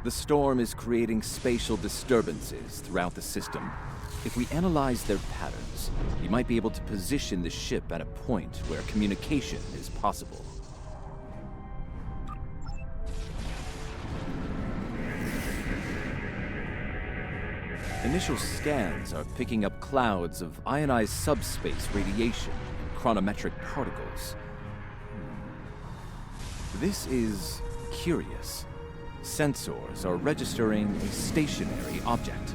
The storm is creating spatial disturbances throughout the system. If we analyze their patterns, we might be able to position the ship at a point where communication is possible. Initial scans are picking up clouds of ionized subspace radiation and chronometric particles. This is curious. Sensors are registering a stationary object.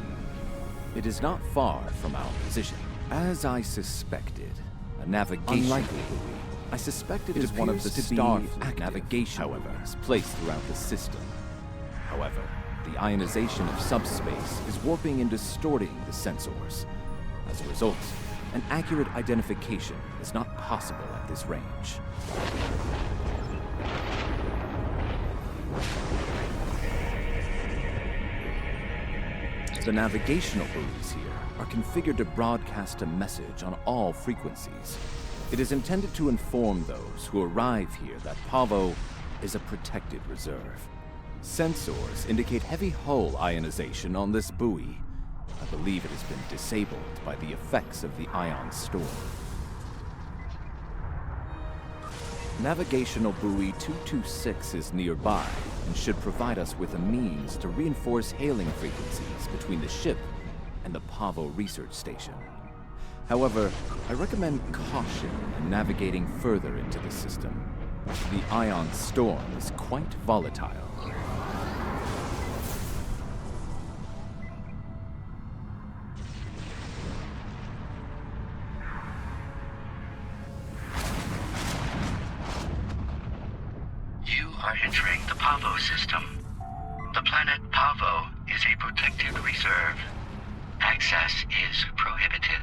It is not far from our position. As I suspected, a navigation buoy. I suspect it is one of the Starfleet navigation buoys placed throughout the system. However, the ionization of subspace is warping and distorting the sensors. As a result, an accurate identification is not possible at this range. The navigational buoys here are configured to broadcast a message on all frequencies. It is intended to inform those who arrive here that Pavo is a protected reserve. Sensors indicate heavy hull ionization on this buoy. I believe it has been disabled by the effects of the ion storm. Navigational buoy 226 is nearby and should provide us with a means to reinforce hailing frequencies between the ship and the Pavo research station. However, I recommend caution in navigating further into the system. The ion storm is quite volatile. Are entering the Pavo system. The planet Pavo is a protected reserve. Access is prohibited.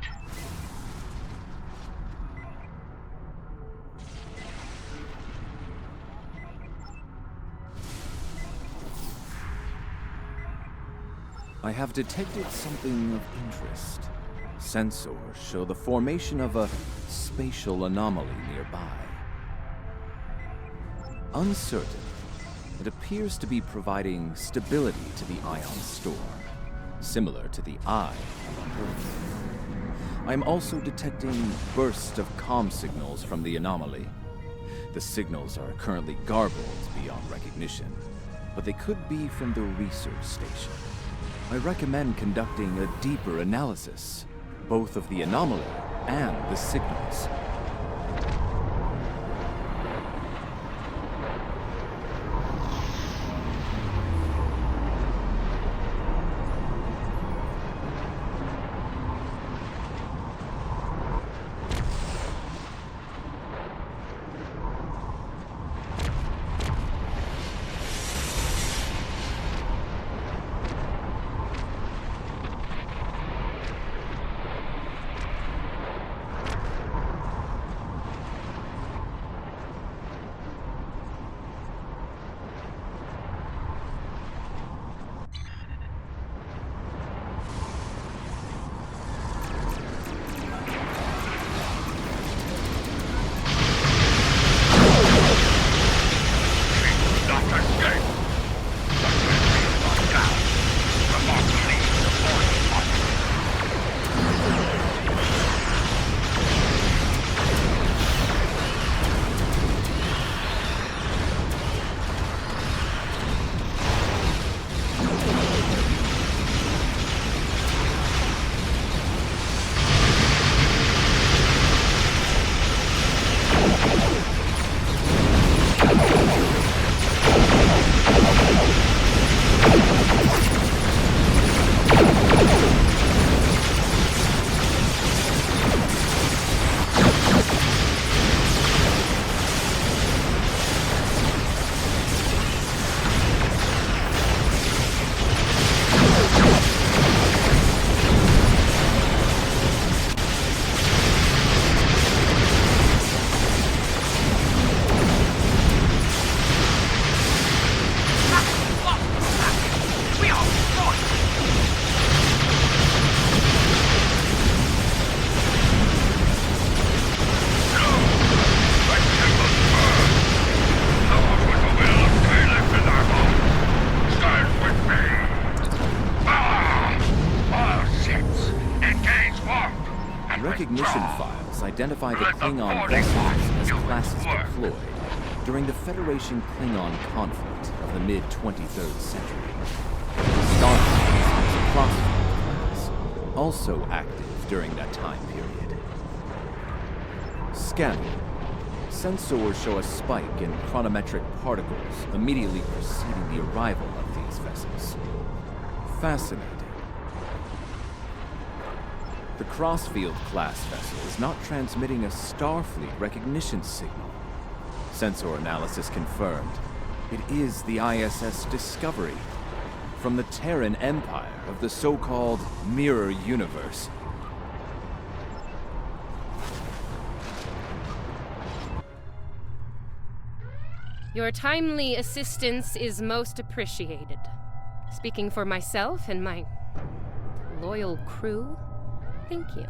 I have detected something of interest. Sensors show the formation of a spatial anomaly nearby. Uncertain, it appears to be providing stability to the ion storm, similar to the eye on Earth. I am also detecting bursts of comm signals from the anomaly. The signals are currently garbled beyond recognition, but they could be from the research station. I recommend conducting a deeper analysis, both of the anomaly and the signals. identify the Let the Klingon Pordohiq vessels as do its classes work. deployed during the Federation-Klingon conflict of the mid-23rd century. Starfleet was a crossfield class, also active during that time period. Scanning. Sensors show a spike in chronometric particles immediately preceding the arrival of these vessels. Fascinating. The Crossfield class vessel is not transmitting a Starfleet recognition signal. Sensor analysis confirmed it is the ISS Discovery from the Terran Empire of the so-called Mirror Universe. Your timely assistance is most appreciated. Speaking for myself and my loyal crew, thank you.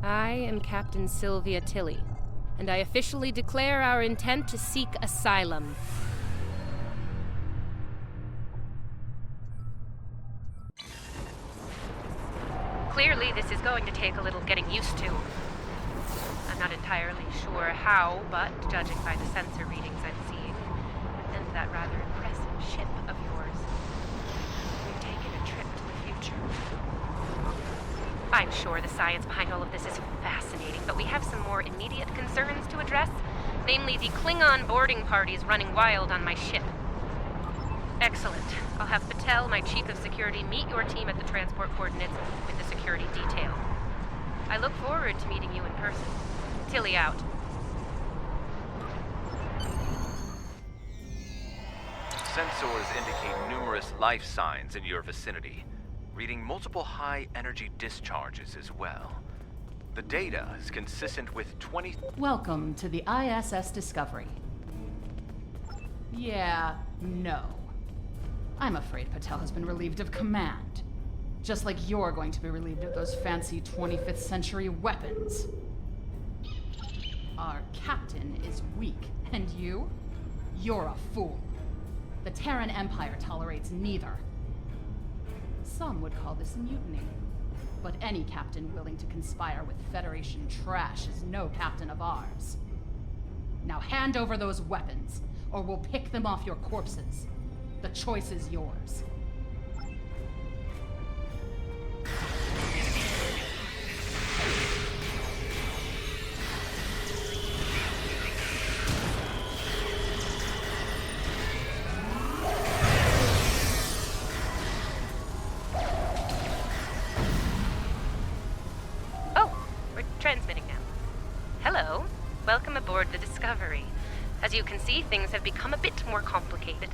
I am Captain Sylvia Tilly, and I officially declare our intent to seek asylum. Clearly, this is going to take a little getting used to. I'm not entirely sure how, but judging by the sensor readings I'm seeing, and that rather impressive ship of yours, we've taken a trip to the future. I'm sure the science behind all of this is fascinating, but we have some more immediate concerns to address, namely the Klingon boarding parties running wild on my ship. Excellent. I'll have Patel, my chief of security, meet your team at the transport coordinates with the security detail. I look forward to meeting you in person. Tilly out. Sensors indicate numerous life signs in your vicinity, reading multiple high-energy discharges as well. The data is consistent with 20... Welcome to the ISS Discovery. Yeah, no. I'm afraid Patel has been relieved of command. Just like you're going to be relieved of those fancy 25th century weapons. Our captain is weak, and you? You're a fool. The Terran Empire tolerates neither. Some would call this a mutiny. But any captain willing to conspire with Federation trash is no captain of ours. Now hand over those weapons, or we'll pick them off your corpses. The choice is yours. Transmitting now. Hello. Welcome aboard the Discovery. As you can see, things have become a bit more complicated.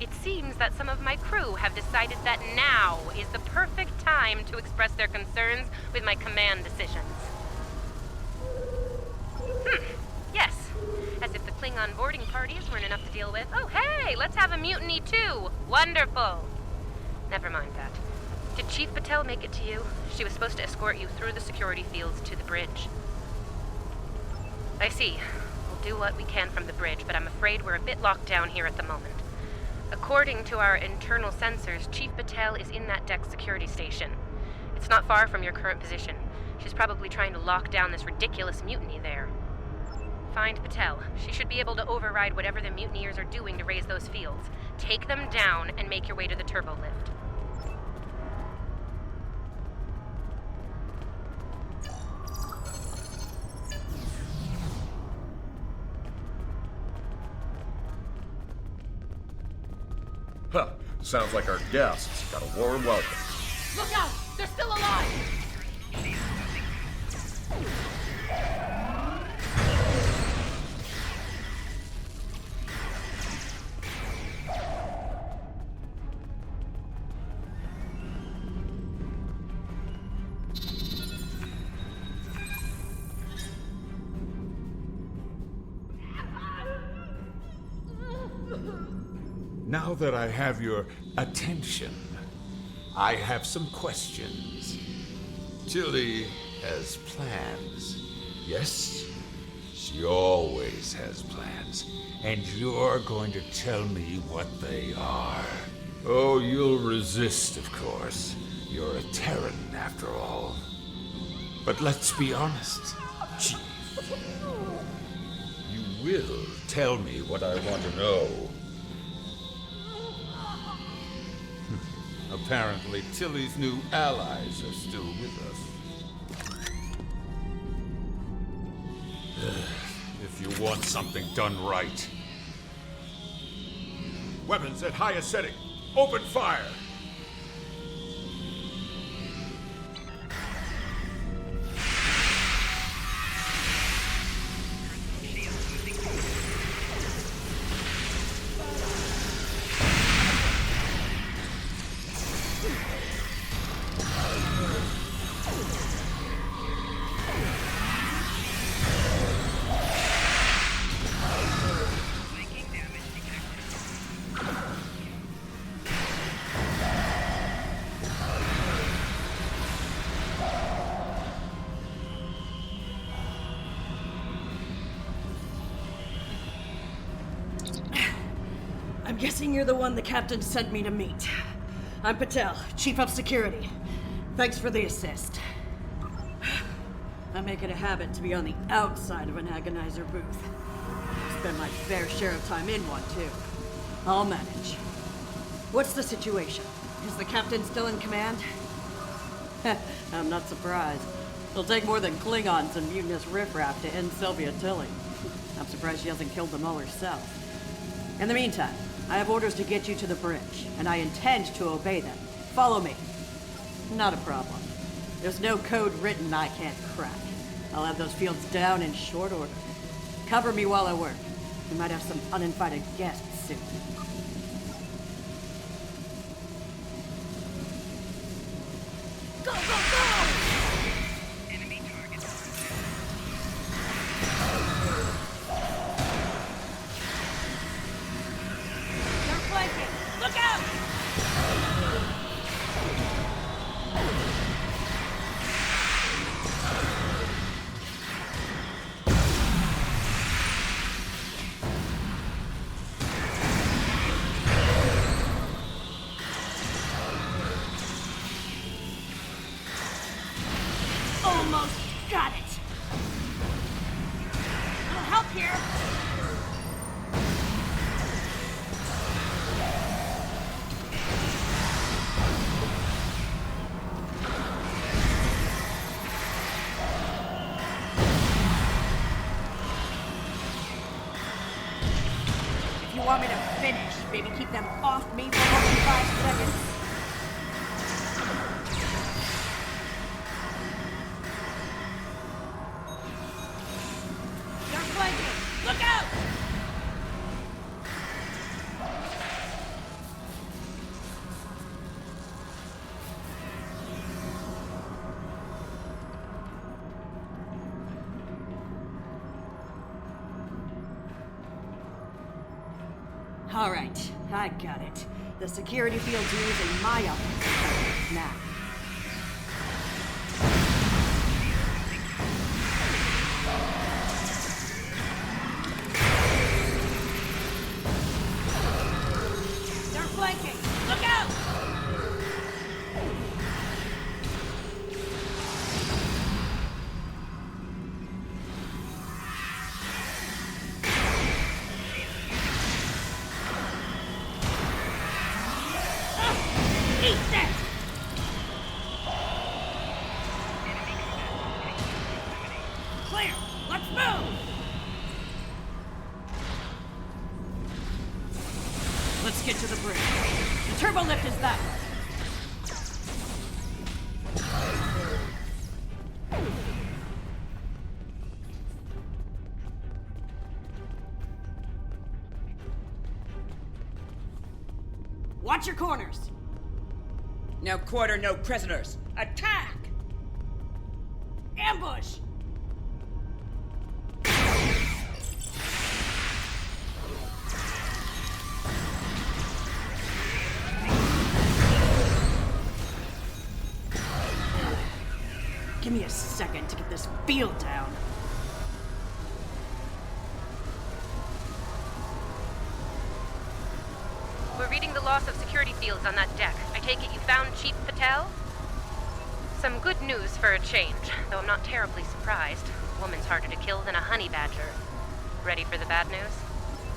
It seems that some of my crew have decided that now is the perfect time to express their concerns with my command decisions. Yes. As if the Klingon boarding parties weren't enough to deal with. Oh, hey, let's have a mutiny too. Wonderful. Never mind that. Did Chief Patel make it to you? She was supposed to escort you through the security fields to the bridge. I see. We'll do what we can from the bridge, but I'm afraid we're a bit locked down here at the moment. According to our internal sensors, Chief Patel is in that deck security station. It's not far from your current position. She's probably trying to lock down this ridiculous mutiny there. Find Patel. She should be able to override whatever the mutineers are doing to raise those fields. Take them down and make your way to the turbo lift. Huh. Sounds like our guests got a warm welcome. Look out! They're still alive! Now that I have your attention, I have some questions. Tilly has plans. Yes? She always has plans. And you're going to tell me what they are. Oh, you'll resist, of course. You're a Terran, after all. But let's be honest. She You will tell me what I want to know. Apparently, Tilly's new allies are still with us. If you want something done right. Weapons at highest setting. Open fire! I'm guessing you're the one the captain sent me to meet. I'm Patel, Chief of Security. Thanks for the assist. I make it a habit to be on the outside of an agonizer booth. Spend my fair share of time in one, too. I'll manage. What's the situation? Is the captain still in command? I'm not surprised. It'll take more than Klingons and mutinous riffraff to end Sylvia Tilly. I'm surprised she hasn't killed them all herself. In the meantime, I have orders to get you to the bridge, and I intend to obey them. Follow me. Not a problem. There's no code written I can't crack. I'll have those fields down in short order. Cover me while I work. We might have some uninvited guests soon. Go, go, go! Enemy target. They're flanking! Look out! Almost got it. Little help here. If you want me to finish, maybe keep them off me for more than 5 seconds. They're flanking! Look out! All right, I got it. The security field's using my office now. They're flanking! Look out! Eat that! Clear! Let's move! Let's get to the bridge. The turbo lift is that way. Watch your corners! No quarter, no prisoners. Attack! Ambush! Give me a second to get this field down. We're reading the loss of security fields on that deck. I take it you found Chief Patel? Some good news for a change, though I'm not terribly surprised. woman's harder to kill than a honey badger. Ready for the bad news?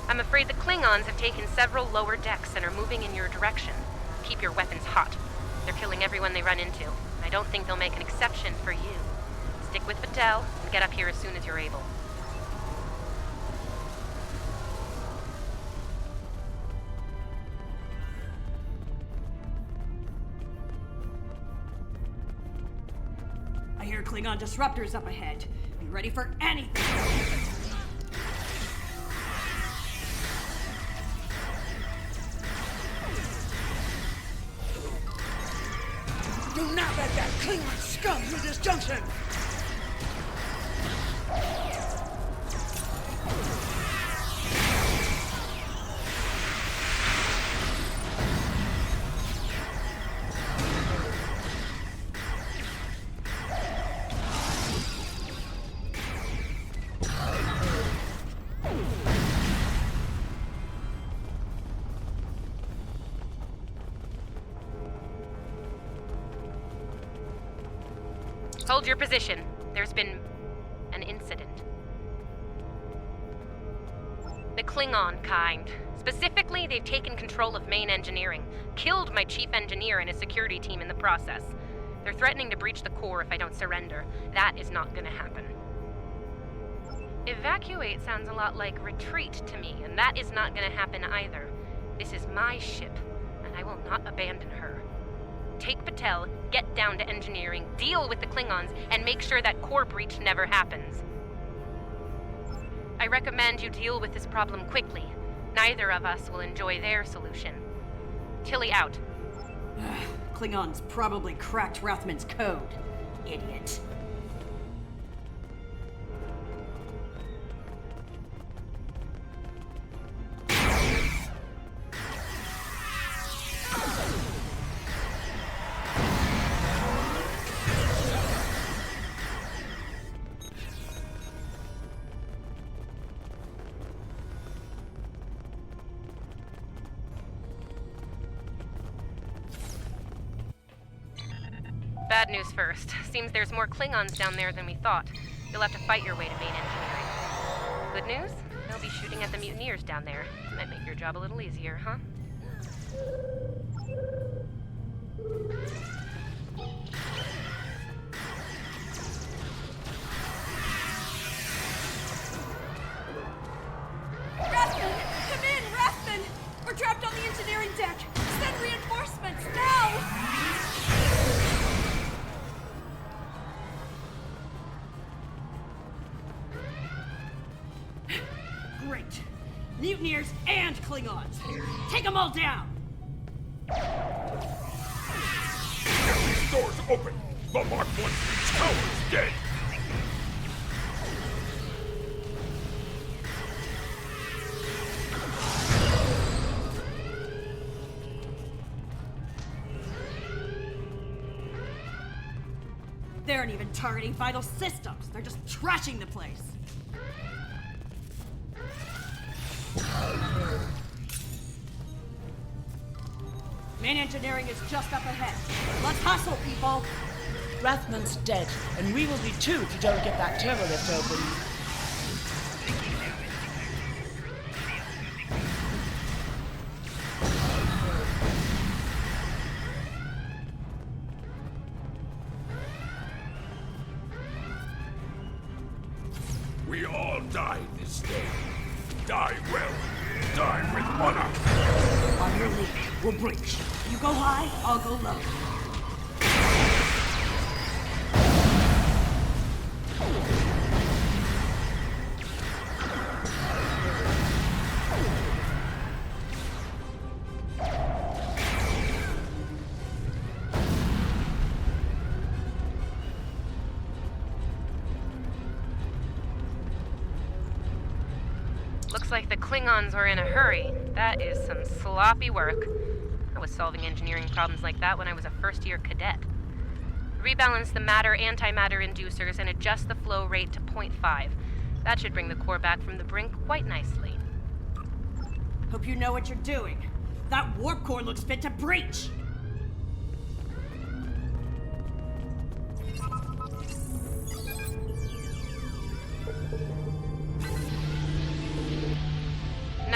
I'm afraid the Klingons have taken several lower decks and are moving in your direction. Keep your weapons hot. They're killing everyone they run into. I don't think they'll make an exception for you. Stick with Patel and get up here as soon as you're able. I hear Klingon disruptors up ahead. Be ready for anything. Do not let that Klingon scum through this junction! Hold your position. There's been an incident. The Klingon kind. Specifically, they've taken control of main engineering, killed my chief engineer and his security team in the process. They're threatening to breach the core if I don't surrender. That is not gonna happen. Evacuate sounds a lot like retreat to me, and that is not gonna happen either. This is my ship, and I will not abandon her. Take Patel, get down to engineering, deal with the Klingons, and make sure that core breach never happens. I recommend you deal with this problem quickly. Neither of us will enjoy their solution. Tilly out. Klingons probably cracked Rathman's code. Idiot. Bad news first. Seems there's more Klingons down there than we thought. You'll have to fight your way to main engineering. Good news? They'll be shooting at the mutineers down there. Might make your job a little easier, huh? Rathman! Come in, Rathman! We're trapped on the engineering deck! Send reinforcements, now! Great. Mutineers and Klingons! Take them all down! Get these doors open! The Mark 1 tower's dead! They aren't even targeting vital systems. They're just trashing the place. Main engineering is just up ahead. Let's hustle, people! Rathman's dead, and we will be too if you don't get that turbo lift open. We all die this day. Die well. Die with honor. On your lead, we'll breach. You go high, I'll go low. Looks like the Klingons were in a hurry. That is some sloppy work. I was solving engineering problems like that when I was a first-year cadet. Rebalance the matter-antimatter inducers and adjust the flow rate to 0.5. That should bring the core back from the brink quite nicely. Hope you know what you're doing. That warp core looks fit to breach!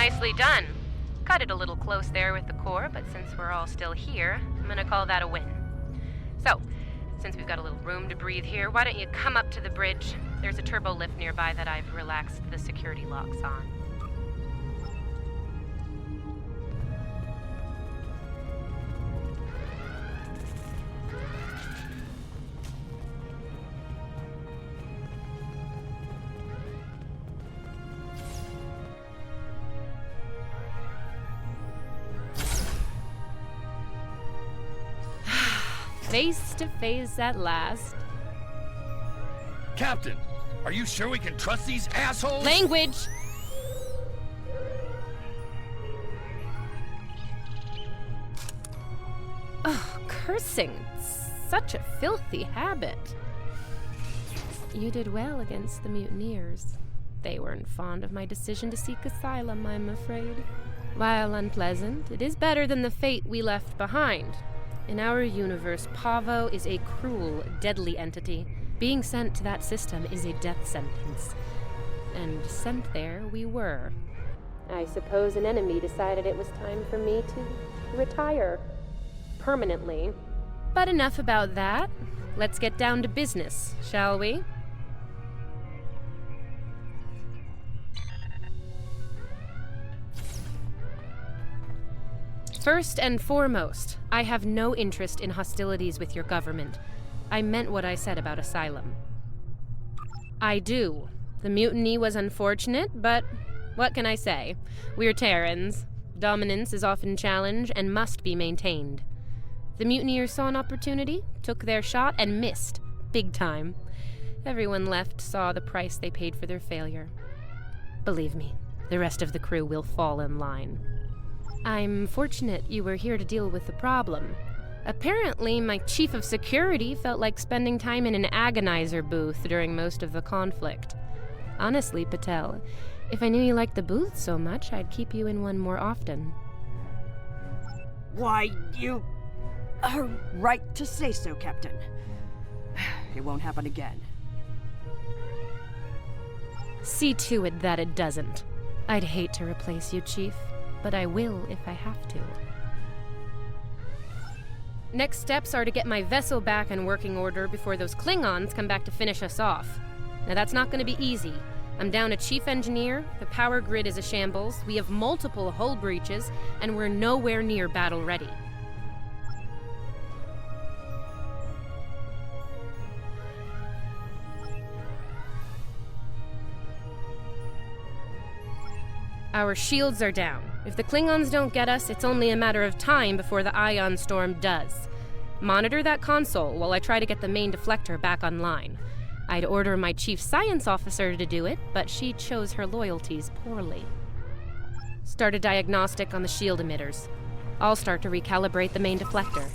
Nicely done. Cut it a little close there with the core, but since we're all still here, I'm gonna call that a win. So, since we've got a little room to breathe here, why don't you come up to the bridge? There's a turbo lift nearby that I've relaxed the security locks on. Face to face at last. Captain, are you sure we can trust these assholes? Language! Oh, cursing. Such a filthy habit. You did well against the mutineers. They weren't fond of my decision to seek asylum, I'm afraid. While unpleasant, it is better than the fate we left behind. In our universe, Pavo is a cruel, deadly entity. Being sent to that system is a death sentence. And sent there we were. I suppose an enemy decided it was time for me to retire. Permanently. But enough about that. Let's get down to business, shall we? First and foremost, I have no interest in hostilities with your government. I meant what I said about asylum. I do. The mutiny was unfortunate, but what can I say? We're Terrans. Dominance is often challenged and must be maintained. The mutineers saw an opportunity, took their shot, and missed. Big time. Everyone left saw the price they paid for their failure. Believe me, the rest of the crew will fall in line. I'm fortunate you were here to deal with the problem. Apparently, my chief of security felt like spending time in an agonizer booth during most of the conflict. Honestly, Patel, if I knew you liked the booth so much, I'd keep you in one more often. Why, you are right to say so, Captain. It won't happen again. See to it that it doesn't. I'd hate to replace you, Chief, but I will if I have to. Next steps are to get my vessel back in working order before those Klingons come back to finish us off. Now that's not going to be easy. I'm down a chief engineer, the power grid is a shambles, we have multiple hull breaches, and we're nowhere near battle ready. Our shields are down. If the Klingons don't get us, it's only a matter of time before the ion storm does. Monitor that console while I try to get the main deflector back online. I'd order my chief science officer to do it, but she chose her loyalties poorly. Start a diagnostic on the shield emitters. I'll start to recalibrate the main deflector.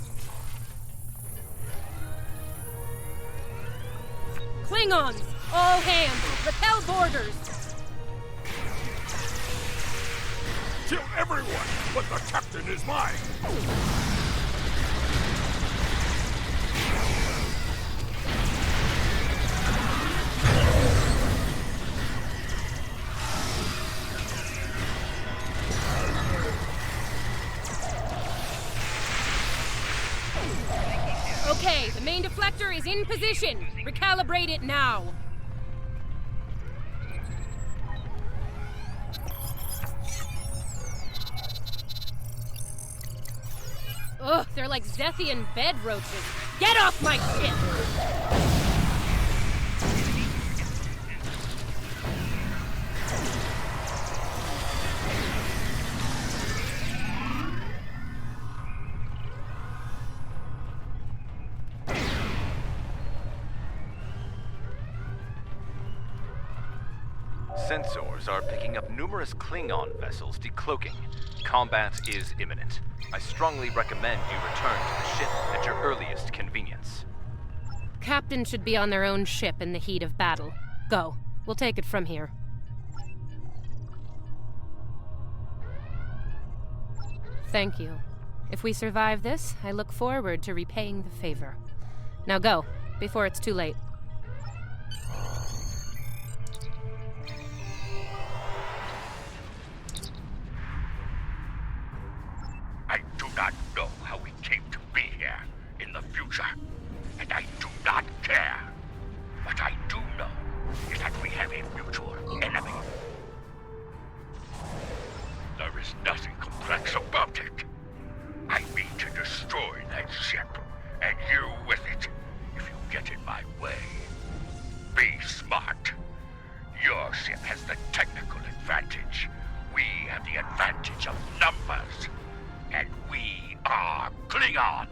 Klingons! All hands! Repel boarders! Kill everyone, but the captain is mine! Okay, the main deflector is in position. Recalibrate it now. Ugh, they're like Zethian bed roaches. Get off my ship! Sensors are picking up numerous Klingon vessels decloaking. Combat is imminent. I strongly recommend you return to the ship at your earliest convenience. Captain should be on their own ship in the heat of battle. Go. We'll take it from here. Thank you. If we survive this, I look forward to repaying the favor. Now go, before it's too late. not know how we came to be here in the future, and I do not care. What I do know is that we have a mutual enemy. There is nothing complex about it. I mean to destroy that ship, and you with it, if you get in my way. Be smart. Your ship has the technical advantage. We have the advantage of numbers. And we are Klingon.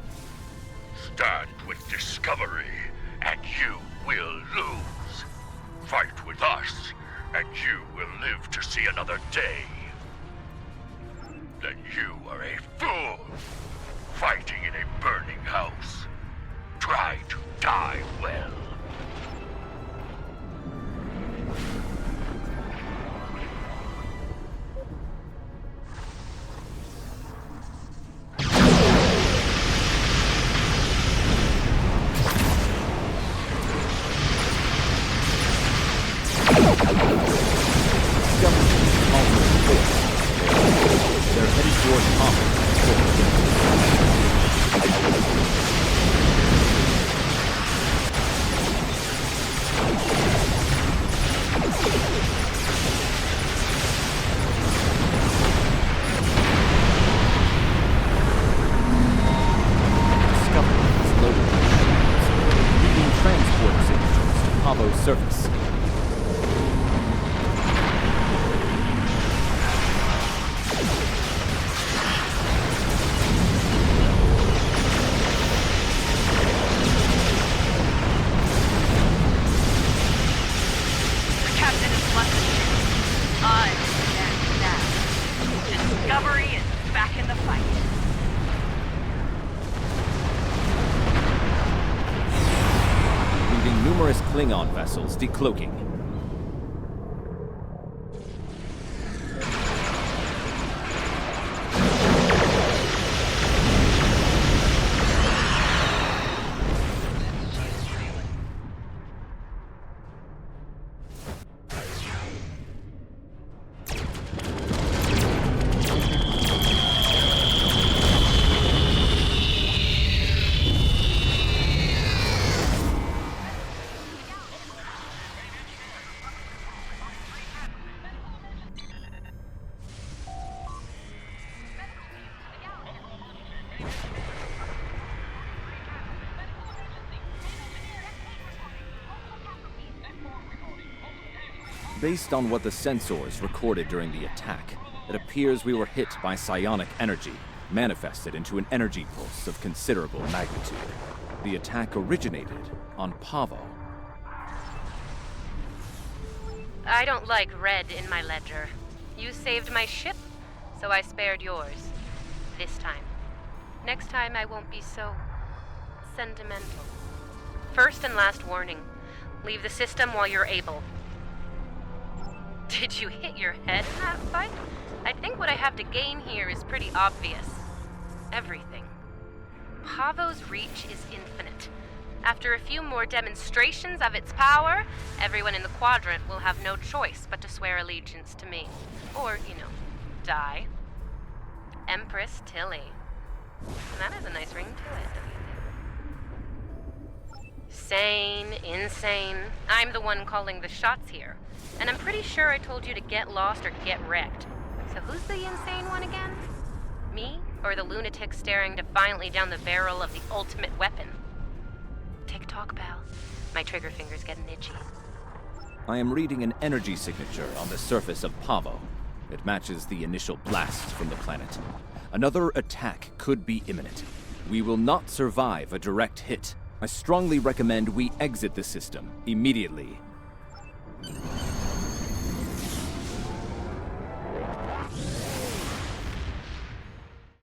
Stand with Discovery, and you will lose. Fight with us, and you will live to see another day. Then you are a fool, fighting in a burning house. Try to die well. Surface. Discovery is back in the fight. Leaving numerous Klingon vessels decloaking. Based on what the sensors recorded during the attack, it appears we were hit by psionic energy, manifested into an energy pulse of considerable magnitude. The attack originated on Pavo. I don't like red in my ledger. You saved my ship, so I spared yours. This time. Next time I won't be so sentimental. First and last warning. Leave the system while you're able. Did you hit your head in that fight? I think what I have to gain here is pretty obvious. Everything. Pavo's reach is infinite. After a few more demonstrations of its power, everyone in the quadrant will have no choice but to swear allegiance to me. Or, die. Empress Tilly. And that has a nice ring to it, don't you think? Sane, insane. I'm the one calling the shots here. And I'm pretty sure I told you to get lost or get wrecked. So who's the insane one again? Me? Or the lunatic staring defiantly down the barrel of the ultimate weapon? Tick-tock, pal. My trigger finger's getting itchy. I am reading an energy signature on the surface of Pavo. It matches the initial blast from the planet. Another attack could be imminent. We will not survive a direct hit. I strongly recommend we exit the system immediately.